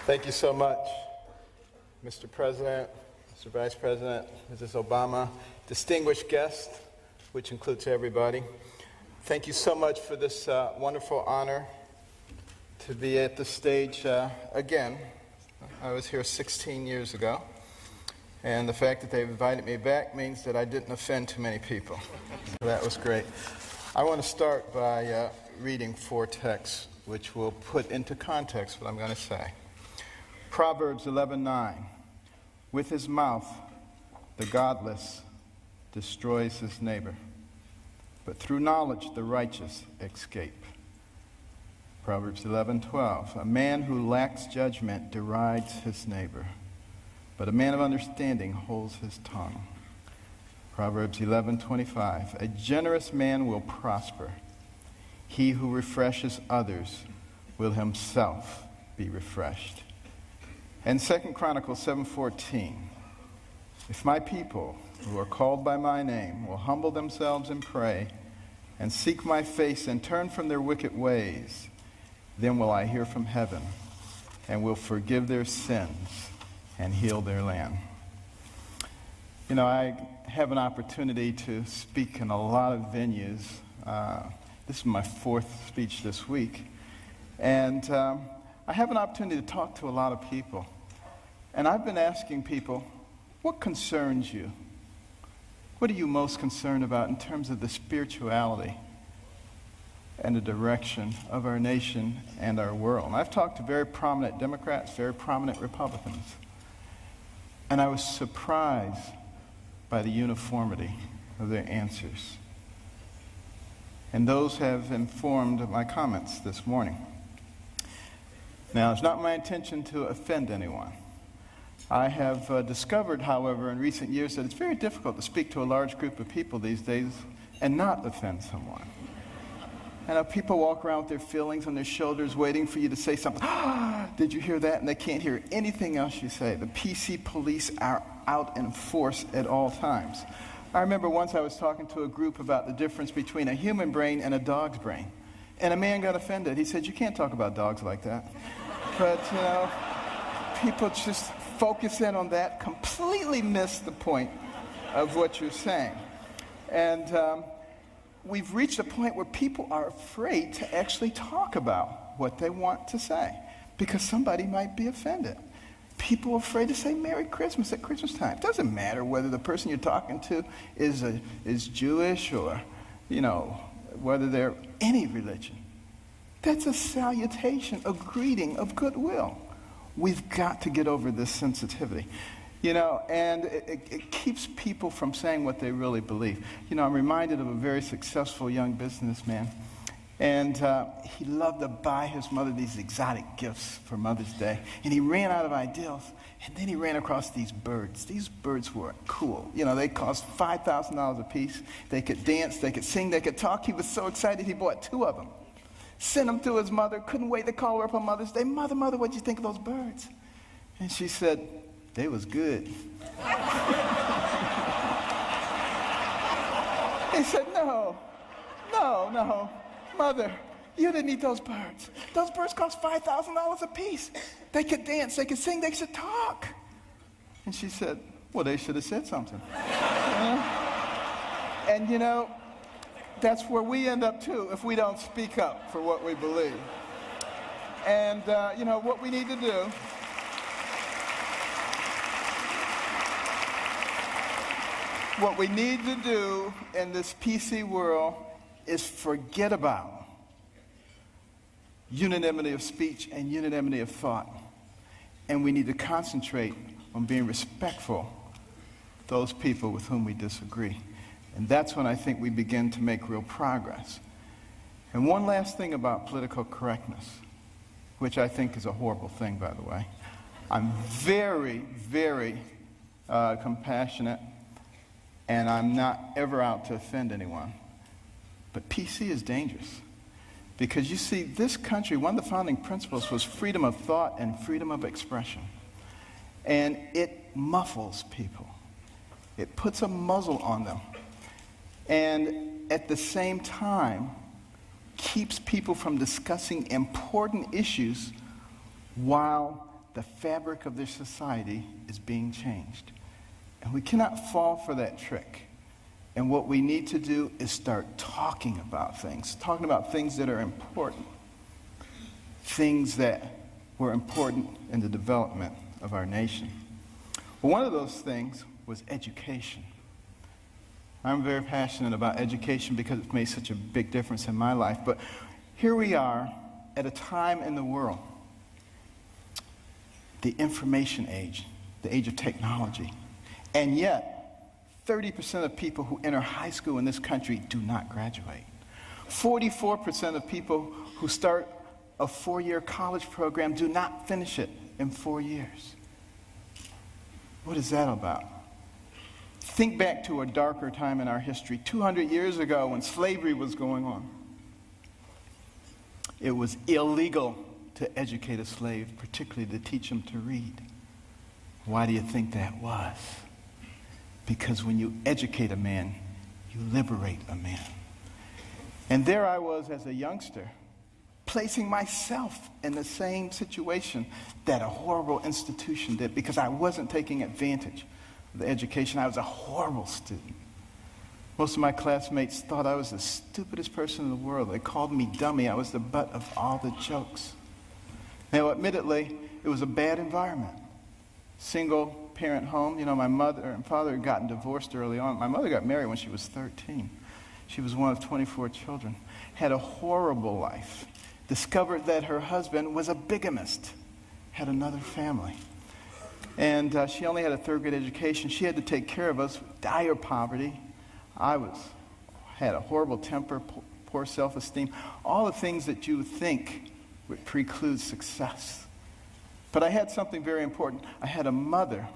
Thank you so much, Mr. President, Mr. Vice President, Mrs. Obama, distinguished guests, which includes everybody. Thank you so much for this wonderful honor to be at the stage again. I was here 16 years ago, and the fact that they've invited me back means that I didn't offend too many people. So that was great. I want to start by reading 4 texts, which will put into context what I'm going to say. Proverbs 11:9. With his mouth, the godless destroys his neighbor, but through knowledge the righteous escape. Proverbs 11:12. A man who lacks judgment derides his neighbor, but a man of understanding holds his tongue. Proverbs 11:25. A generous man will prosper. He who refreshes others will himself be refreshed. And 2 Chronicles 7:14. If my people who are called by my name will humble themselves and pray and seek my face and turn from their wicked ways, then will I hear from heaven and will forgive their sins and heal their land. You know, I have an opportunity to speak in a lot of venues. This is my 4th speech this week. And I have an opportunity to talk to a lot of people. And I've been asking people, what concerns you? What are you most concerned about in terms of the spirituality and the direction of our nation and our world? And I've talked to very prominent Democrats, very prominent Republicans. And I was surprised by the uniformity of their answers. And those have informed my comments this morning. Now, it's not my intention to offend anyone. I have discovered, however, in recent years that it's very difficult to speak to a large group of people these days and not offend someone. And people walk around with their feelings on their shoulders waiting for you to say something. Did you hear that? And they can't hear anything else you say. The PC police are out in force at all times. I remember once I was talking to a group about the difference between a human brain and a dog's brain. And a man got offended. He said, you can't talk about dogs like that. But, you know, people just focus in on that, completely miss the point of what you're saying. And we've reached a point where people are afraid to actually talk about what they want to say because somebody might be offended. People are afraid to say Merry Christmas at Christmas time. It doesn't matter whether the person you're talking to is Jewish or, you know, whether they're any religion. That's a salutation, a greeting of goodwill. We've got to get over this sensitivity, you know, and it keeps people from saying what they really believe. You know, I'm reminded of a very successful young businessman, and he loved to buy his mother these exotic gifts for Mother's Day, and he ran out of ideas, and then he ran across these birds. These birds were cool. You know, they cost $5,000 a piece. They could dance, they could sing, they could talk. He was so excited he bought 2 of them. Sent them to his mother, couldn't wait to call her up on Mother's Day. Mother, what'd you think of those birds? And she said, they was good. He said, no, Mother, you didn't eat those birds. Those birds cost $5,000 a piece. They could dance, they could sing, they could talk. And she said, well, they should have said something. And you know, that's where we end up too if we don't speak up for what we believe. And you know, what we need to do in this PC world is forget about unanimity of speech and unanimity of thought. And we need to concentrate on being respectful of those people with whom we disagree. And that's when I think we begin to make real progress. And one last thing about political correctness, which I think is a horrible thing, by the way. I'm very, very compassionate, and I'm not ever out to offend anyone. But PC is dangerous. Because you see, this country, one of the founding principles was freedom of thought and freedom of expression. And it muffles people. It puts a muzzle on them. And at the same time, keeps people from discussing important issues while the fabric of their society is being changed. And we cannot fall for that trick. And what we need to do is start talking about things that are important, things that were important in the development of our nation. Well, one of those things was education. I'm very passionate about education because it's made such a big difference in my life. But here we are at a time in the world, the information age, the age of technology. And yet, 30% of people who enter high school in this country do not graduate. 44% of people who start a 4-year college program do not finish it in 4 years. What is that about? Think back to a darker time in our history, 200 years ago when slavery was going on. It was illegal to educate a slave, particularly to teach him to read. Why do you think that was? Because when you educate a man, you liberate a man. And there I was as a youngster, placing myself in the same situation that a horrible institution did because I wasn't taking advantage of the education. I was a horrible student. Most of my classmates thought I was the stupidest person in the world. They called me dummy. I was the butt of all the jokes. Now, admittedly, it was a bad environment. Single parent home. You know, my mother and father had gotten divorced early on. My mother got married when she was 13. She was one of 24 children. Had a horrible life. Discovered that her husband was a bigamist. Had another family. And she only had a third-grade education. She had to take care of us with dire poverty. Had a horrible temper, poor self-esteem, all the things that you would think would preclude success. But I had something very important. I had a mother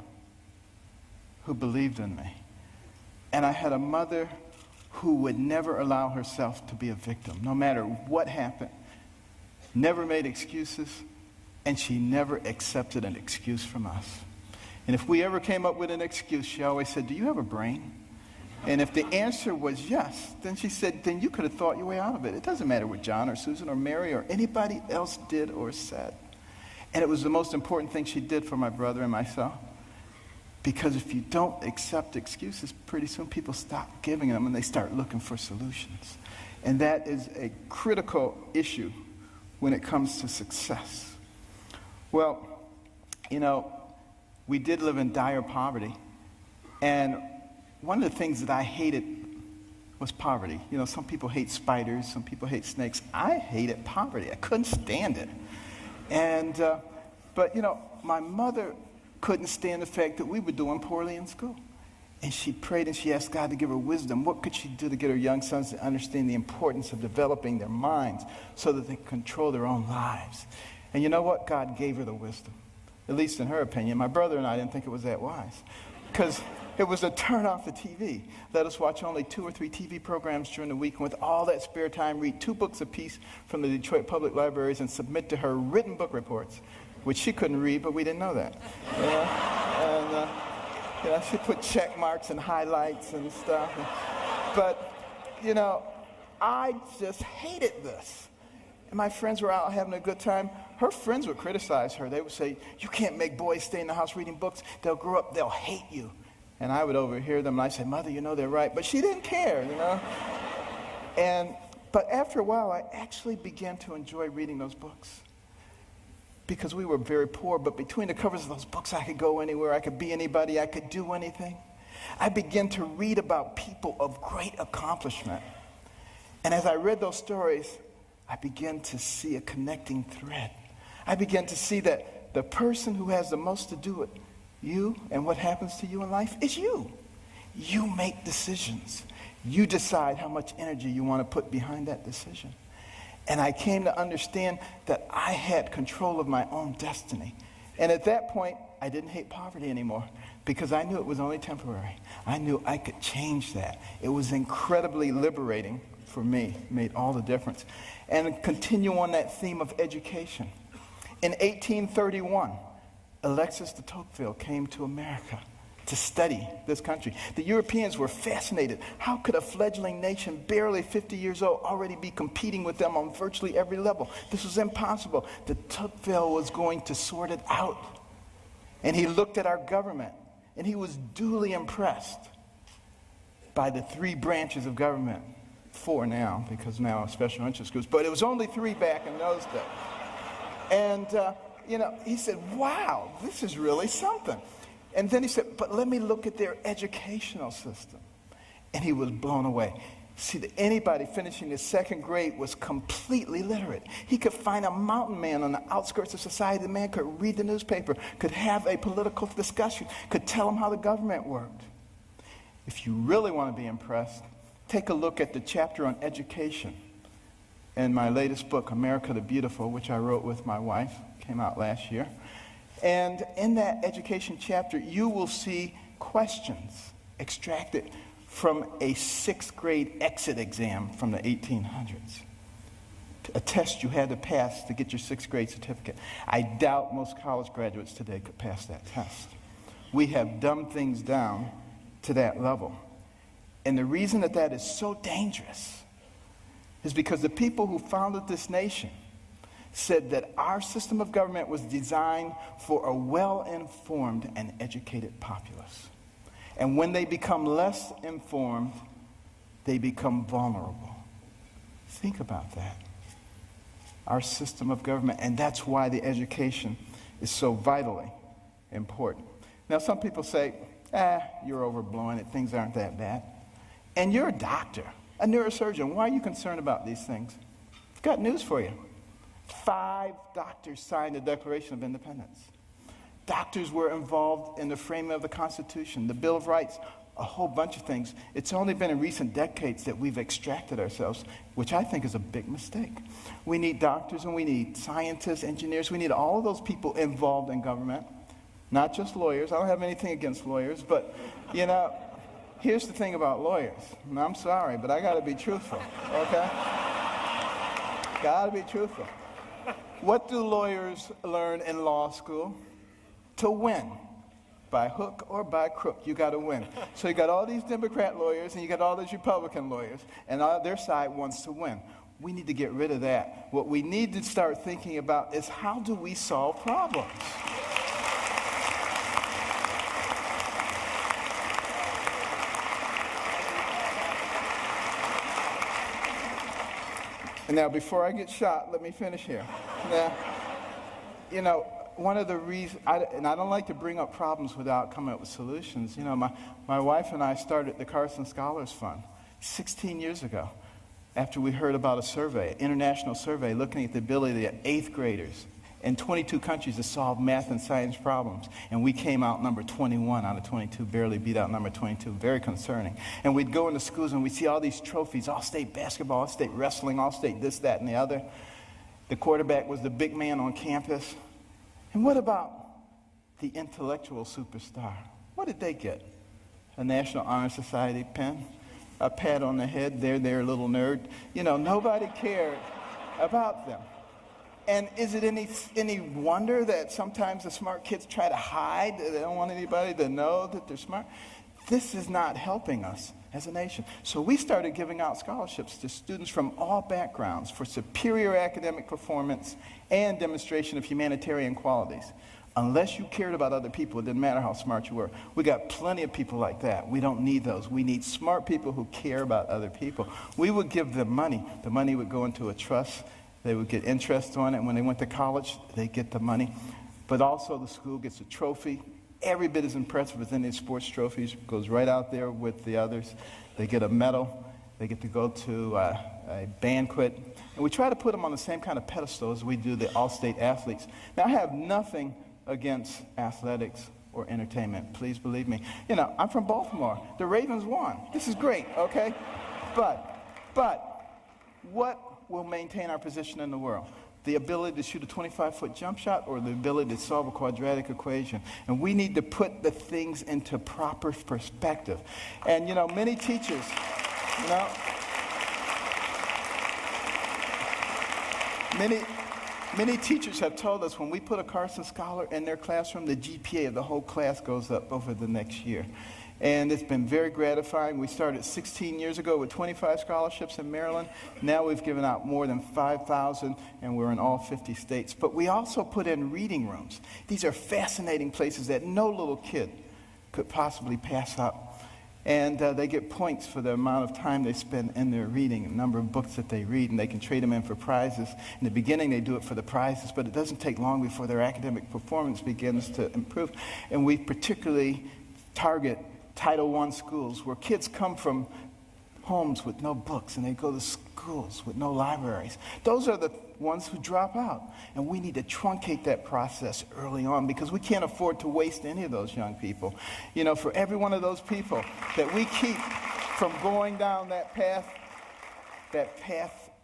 who believed in me. And I had a mother who would never allow herself to be a victim, no matter what happened. Never made excuses, and she never accepted an excuse from us. And if we ever came up with an excuse, she always said, "Do you have a brain?" And if the answer was yes, then she said, then you could have thought your way out of it. It doesn't matter what John or Susan or Mary or anybody else did or said. And it was the most important thing she did for my brother and myself. Because if you don't accept excuses, pretty soon people stop giving them and they start looking for solutions. And that is a critical issue when it comes to success. Well, you know, we did live in dire poverty. And one of the things that I hated was poverty. You know, some people hate spiders, some people hate snakes. I hated poverty. I couldn't stand it. And, but, you know, my mother couldn't stand the fact that we were doing poorly in school. And she prayed and she asked God to give her wisdom. What could she do to get her young sons to understand the importance of developing their minds so that they control their own lives? And you know what? God gave her the wisdom, at least in her opinion. My brother and I didn't think it was that wise because it was to turn off the TV. Let us watch only 2 or 3 TV programs during the week, and with all that spare time, read 2 books apiece from the Detroit Public Libraries and submit to her written book reports, which she couldn't read, but we didn't know that. You know? And you know, she put check marks and highlights and stuff. But, you know, I just hated this. And my friends were out having a good time. Her friends would criticize her. They would say, "You can't make boys stay in the house reading books. They'll grow up, they'll hate you." And I would overhear them, and I'd say, "Mother, you know they're right." But she didn't care, you know. But after a while, I actually began to enjoy reading those books. Because we were very poor, but between the covers of those books, I could go anywhere, I could be anybody, I could do anything. I began to read about people of great accomplishment. And as I read those stories, I began to see a connecting thread. I began to see that the person who has the most to do with you and what happens to you in life is you. You make decisions. You decide how much energy you want to put behind that decision. And I came to understand that I had control of my own destiny. And at that point, I didn't hate poverty anymore because I knew it was only temporary. I knew I could change that. It was incredibly liberating for me. It made all the difference. And continue on that theme of education. In 1831, Alexis de Tocqueville came to America. to study this country. The Europeans were fascinated. How could a fledgling nation, barely 50 years old, already be competing with them on virtually every level? This was impossible. De Tocqueville was going to sort it out. And he looked at our government, and he was duly impressed by the 3 branches of government. 4 now, because now special interest groups, but it was only 3 back in those days. And, he said, wow, this is really something. And then he said, but let me look at their educational system. And he was blown away. See, anybody finishing the 2nd grade was completely literate. He could find a mountain man on the outskirts of society. The man could read the newspaper, could have a political discussion, could tell him how the government worked. If you really want to be impressed, take a look at the chapter on education in my latest book, America the Beautiful, which I wrote with my wife, came out last year. And in that education chapter, you will see questions extracted from a 6th grade exit exam from the 1800s. A test you had to pass to get your 6th grade certificate. I doubt most college graduates today could pass that test. We have dumbed things down to that level. And the reason that is so dangerous is because the people who founded this nation said that our system of government was designed for a well-informed and educated populace. And when they become less informed, they become vulnerable. Think about that. Our system of government, and that's why the education is so vitally important. Now, some people say, you're overblowing it, things aren't that bad. And you're a doctor, a neurosurgeon. Why are you concerned about these things? I've got news for you. 5 doctors signed the Declaration of Independence. Doctors were involved in the framing of the Constitution, the Bill of Rights, a whole bunch of things. It's only been in recent decades that we've extracted ourselves, which I think is a big mistake. We need doctors and we need scientists, engineers. We need all of those people involved in government, not just lawyers. I don't have anything against lawyers, but, here's the thing about lawyers. And I'm sorry, but I got to be truthful, okay? Got to be truthful. What do lawyers learn in law school? To win. By hook or by crook, you got to win. So you got all these Democrat lawyers and you got all these Republican lawyers, and their side wants to win. We need to get rid of that. What we need to start thinking about is how do we solve problems? And now, before I get shot, let me finish here. Now, one of the reasons, and I don't like to bring up problems without coming up with solutions. My wife and I started the Carson Scholars Fund 16 years ago after we heard about a survey, an international survey, looking at the ability of 8th graders in 22 countries to solve math and science problems. And we came out number 21 out of 22, barely beat out number 22, very concerning. And we'd go into schools and we'd see all these trophies, all-state basketball, all-state wrestling, all-state this, that, and the other. The quarterback was the big man on campus. And what about the intellectual superstar? What did they get? A National Honor Society pin? A pat on the head, there, little nerd? Nobody cared about them. And is it any wonder that sometimes the smart kids try to hide? They don't want anybody to know that they're smart. This is not helping us as a nation. So we started giving out scholarships to students from all backgrounds for superior academic performance and demonstration of humanitarian qualities. Unless you cared about other people, it didn't matter how smart you were. We got plenty of people like that. We don't need those. We need smart people who care about other people. We would give them money. The money would go into a trust. They would get interest on it. When they went to college, they get the money. But also the school gets a trophy. Every bit as impressive as any sports trophies. Goes right out there with the others. They get a medal. They get to go to a banquet. And we try to put them on the same kind of pedestal as we do the all-state athletes. Now, I have nothing against athletics or entertainment. Please believe me. I'm from Baltimore. The Ravens won. This is great, okay? But what will maintain our position in the world? The ability to shoot a 25-foot jump shot or the ability to solve a quadratic equation? And we need to put the things into proper perspective. And, many teachers, Many teachers have told us when we put a Carson Scholar in their classroom, the GPA of the whole class goes up over the next year. And it's been very gratifying. We started 16 years ago with 25 scholarships in Maryland. Now we've given out more than 5,000, and we're in all 50 states. But we also put in reading rooms. These are fascinating places that no little kid could possibly pass up. And they get points for the amount of time they spend in their reading, the number of books that they read, and they can trade them in for prizes. In the beginning, they do it for the prizes, but it doesn't take long before their academic performance begins to improve. And we particularly target Title I schools, where kids come from homes with no books, and they go to schools with no libraries. Those are the ones who drop out. And we need to truncate that process early on, because we can't afford to waste any of those young people. You know, for every one of those people that we keep from going down that path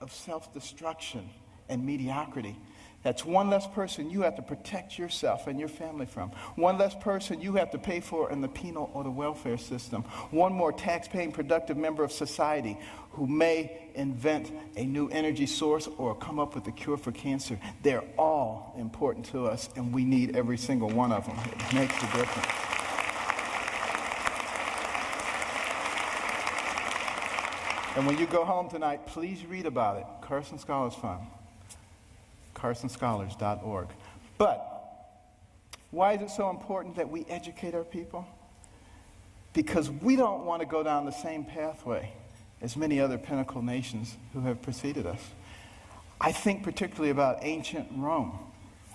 of self-destruction and mediocrity, that's one less person you have to protect yourself and your family from. One less person you have to pay for in the penal or the welfare system. One more tax-paying, productive member of society who may invent a new energy source or come up with a cure for cancer. They're all important to us, and we need every single one of them. It makes a difference. And when you go home tonight, please read about it. Carson Scholars Fund. CarsonScholars.org. But why is it so important that we educate our people? Because we don't want to go down the same pathway as many other pinnacle nations who have preceded us. I think particularly about ancient Rome.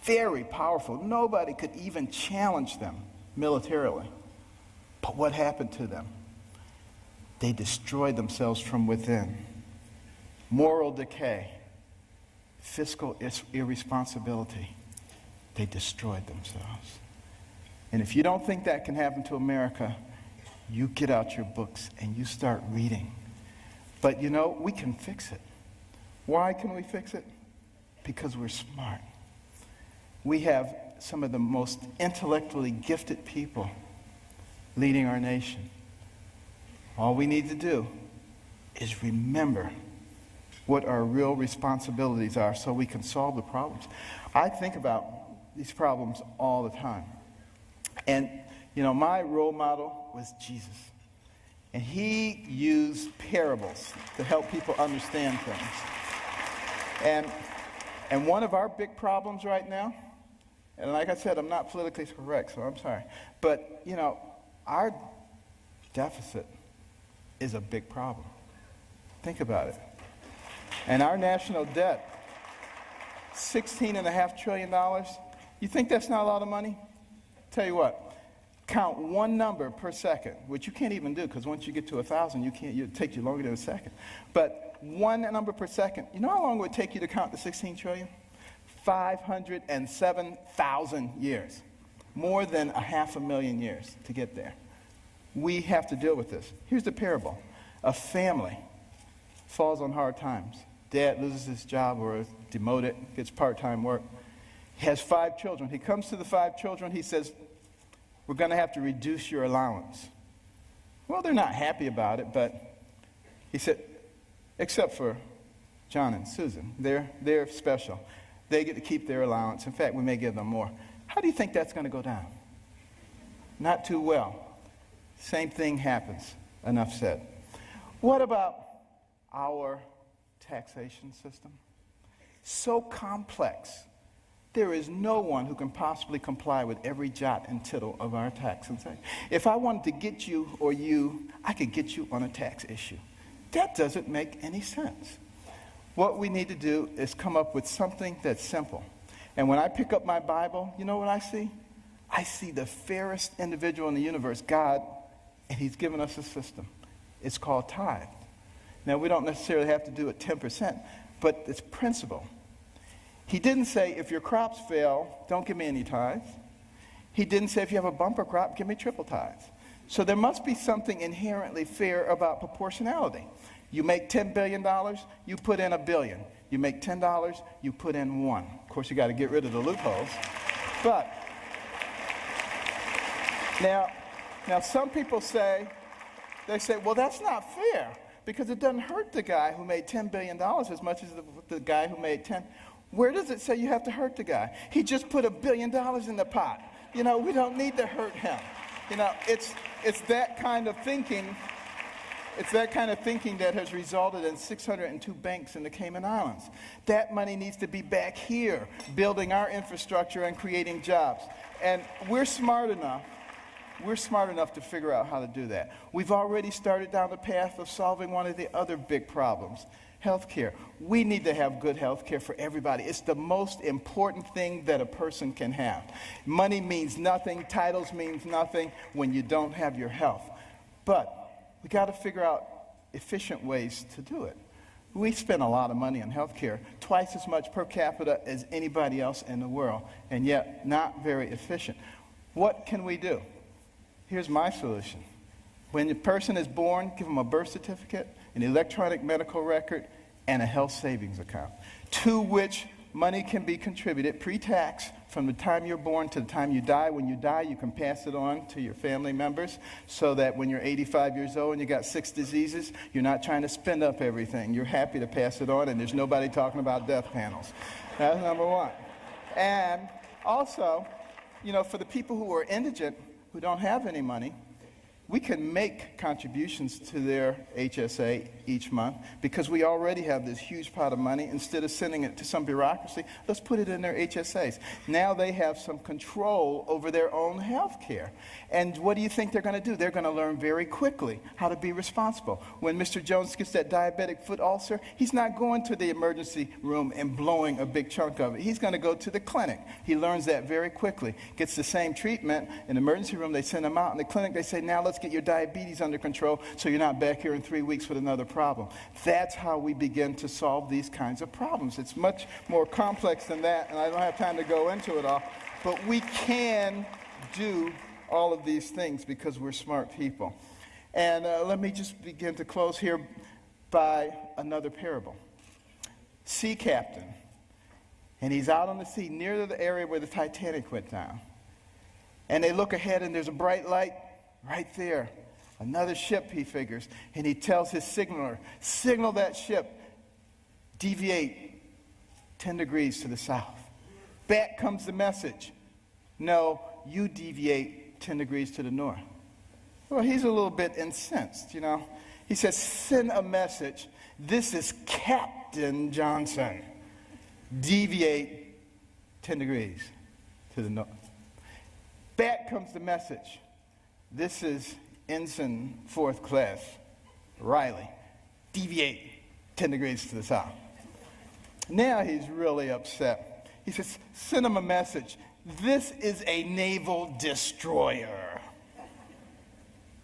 Very powerful. Nobody could even challenge them militarily. But what happened to them? They destroyed themselves from within. Moral decay. Fiscal irresponsibility. They destroyed themselves. And if you don't think that can happen to America, you get out your books and you start reading. But you know, we can fix it. Why can we fix it? Because we're smart. We have some of the most intellectually gifted people leading our nation. All we need to do is remember what our real responsibilities are so we can solve the problems. I think about these problems all the time. And, you know, my role model was Jesus. And he used parables to help people understand things. And one of our big problems right now, and like I said, I'm not politically correct, so I'm sorry, but, you know, our deficit is a big problem. Think about it. And our national debt, $16.5 trillion. You think that's not a lot of money? Tell you what, count one number per second, which you can't even do, because once you get to 1,000, it takes you longer than a second. But one number per second. You know how long it would take you to count the 16 trillion? 507,000 years. More than 500,000 years to get there. We have to deal with this. Here's the parable. A family falls on hard times. Dad loses his job or is demoted, gets part-time work. He has 5 children. He comes to the 5 children. He says, we're going to have to reduce your allowance. Well, they're not happy about it, but he said, except for John and Susan. They're special. They get to keep their allowance. In fact, we may give them more. How do you think that's going to go down? Not too well. Same thing happens. Enough said. What about our taxation system? So complex. There is no one who can possibly comply with every jot and tittle of our tax. If I wanted to get you or you, I could get you on a tax issue. That doesn't make any sense. What we need to do is come up with something that's simple. And when I pick up my Bible, you know what I see? I see the fairest individual in the universe, God, and he's given us a system. It's called tithe. Now, we don't necessarily have to do it 10%, but it's principle. He didn't say, if your crops fail, don't give me any tithes. He didn't say, if you have a bumper crop, give me triple tithes. So there must be something inherently fair about proportionality. You make $10 billion, you put in $1 billion. You make $10, you put in $1. Of course, you got to get rid of the loopholes. But now some people say, well, that's not fair, because it doesn't hurt the guy who made $10 billion as much as the guy who made 10. Where does it say you have to hurt the guy? He just put $1 billion in the pot. We don't need to hurt him. It's that kind of thinking. It's that kind of thinking that has resulted in 602 banks in the Cayman Islands. That money needs to be back here, building our infrastructure and creating jobs. And we're smart enough to figure out how to do that. We've already started down the path of solving one of the other big problems, healthcare. We need to have good healthcare for everybody. It's the most important thing that a person can have. Money means nothing, titles means nothing when you don't have your health. But we got to figure out efficient ways to do it. We spend a lot of money on healthcare, twice as much per capita as anybody else in the world, and yet not very efficient. What can we do? Here's my solution. When a person is born, give them a birth certificate, an electronic medical record, and a health savings account, to which money can be contributed pre-tax from the time you're born to the time you die. When you die, you can pass it on to your family members so that when you're 85 years old and you got 6 diseases, you're not trying to spend up everything. You're happy to pass it on, and there's nobody talking about death panels. That's number one. And also, for the people who are indigent, who don't have any money, we can make contributions to their HSA each month because we already have this huge pot of money. Instead of sending it to some bureaucracy, let's put it in their HSAs. Now they have some control over their own health care. And what do you think they're going to do? They're going to learn very quickly how to be responsible. When Mr. Jones gets that diabetic foot ulcer, he's not going to the emergency room and blowing a big chunk of it. He's going to go to the clinic. He learns that very quickly. Gets the same treatment. In the emergency room, they send him out. In the clinic, they say, now let's get your diabetes under control so you're not back here in 3 weeks with another problem. That's how we begin to solve these kinds of problems. It's much more complex than that, and I don't have time to go into it all, but we can do all of these things because we're smart people. And let me just begin to close here by another parable. Sea captain, and he's out on the sea near the area where the Titanic went down. And they look ahead, and there's a bright light right there. Another ship, he figures. And he tells his signaler, signal that ship, deviate 10 degrees to the south. Back comes the message. No, you deviate 10 degrees to the north. Well, he's a little bit incensed, He says, send a message. This is Captain Johnson. Deviate 10 degrees to the north. Back comes the message. This is Ensign 4th Class Riley. Deviate 10 degrees to the south. Now he's really upset. He says, send him a message. This is a naval destroyer.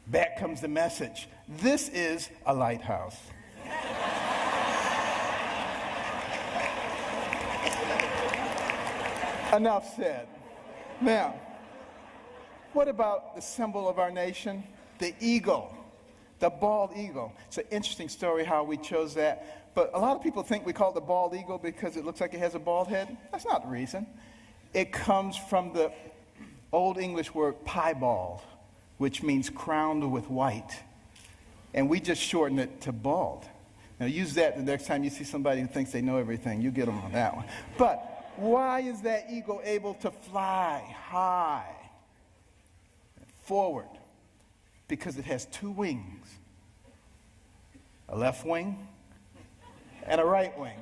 Back comes the message. This is a lighthouse. Enough said. Now, what about the symbol of our nation? The eagle, the bald eagle. It's an interesting story how we chose that. But a lot of people think we call it the bald eagle because it looks like it has a bald head. That's not the reason. It comes from the Old English word piebald, which means crowned with white. And we just shorten it to bald. Now use that the next time you see somebody who thinks they know everything. You get them on that one. But why is that eagle able to fly high, forward? Because it has 2 wings, a left wing and a right wing.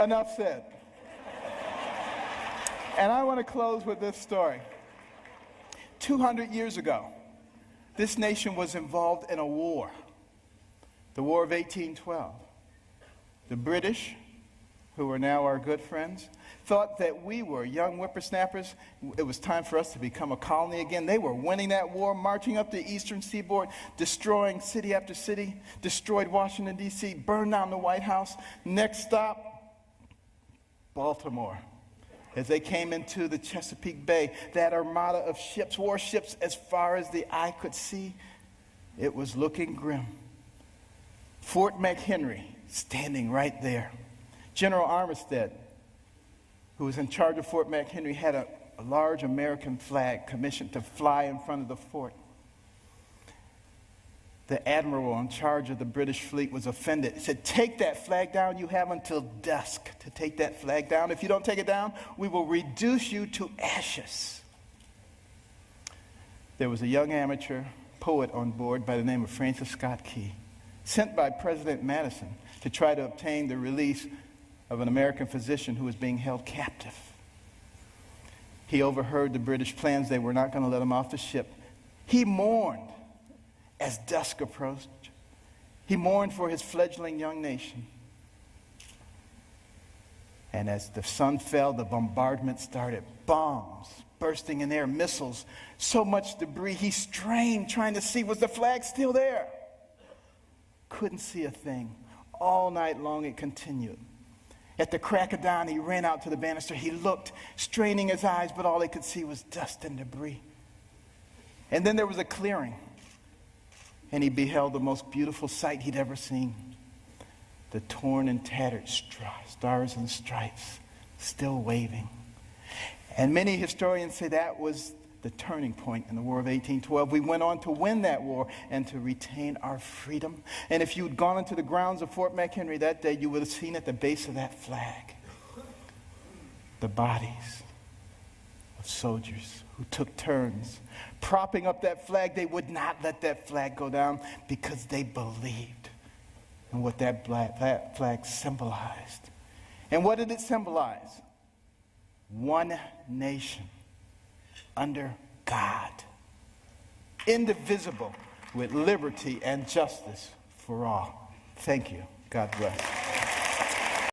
Enough said. And I want to close with this story. 200 years ago, this nation was involved in a war, the War of 1812. The British, who are now our good friends, thought that we were young whippersnappers. It was time for us to become a colony again. They were winning that war, marching up the eastern seaboard, destroying city after city, destroyed Washington, D.C., burned down the White House. Next stop, Baltimore. As they came into the Chesapeake Bay, that armada of ships, warships, as far as the eye could see, it was looking grim. Fort McHenry standing right there. General Armistead, who was in charge of Fort McHenry, had a large American flag commissioned to fly in front of the fort. the admiral in charge of the British fleet was offended. He said, "Take that flag down. You have until dusk to take that flag down. If you don't take it down, we will reduce you to ashes." There was a young amateur poet on board by the name of Francis Scott Key, sent by President Madison to try to obtain the release of an American physician who was being held captive. He overheard the British plans. They were not going to let him off the ship. He mourned as dusk approached. He mourned for his fledgling young nation. And as the sun fell, the bombardment started. Bombs bursting in air, missiles, so much debris. He strained trying to see, was the flag still there? Couldn't see a thing. All night long it continued. At the crack of dawn, he ran out to the banister. He looked, straining his eyes, but all he could see was dust and debris. And then there was a clearing, and he beheld the most beautiful sight he'd ever seen. The torn and tattered stars and stripes still waving. And many historians say that was the turning point in the War of 1812. We went on to win that war and to retain our freedom. And if you'd gone into the grounds of Fort McHenry that day, you would have seen at the base of that flag the bodies of soldiers who took turns propping up that flag. They would not let that flag go down because they believed in what that flag symbolized. And what did it symbolize? One nation under God, indivisible, with liberty and justice for all. Thank you. God bless.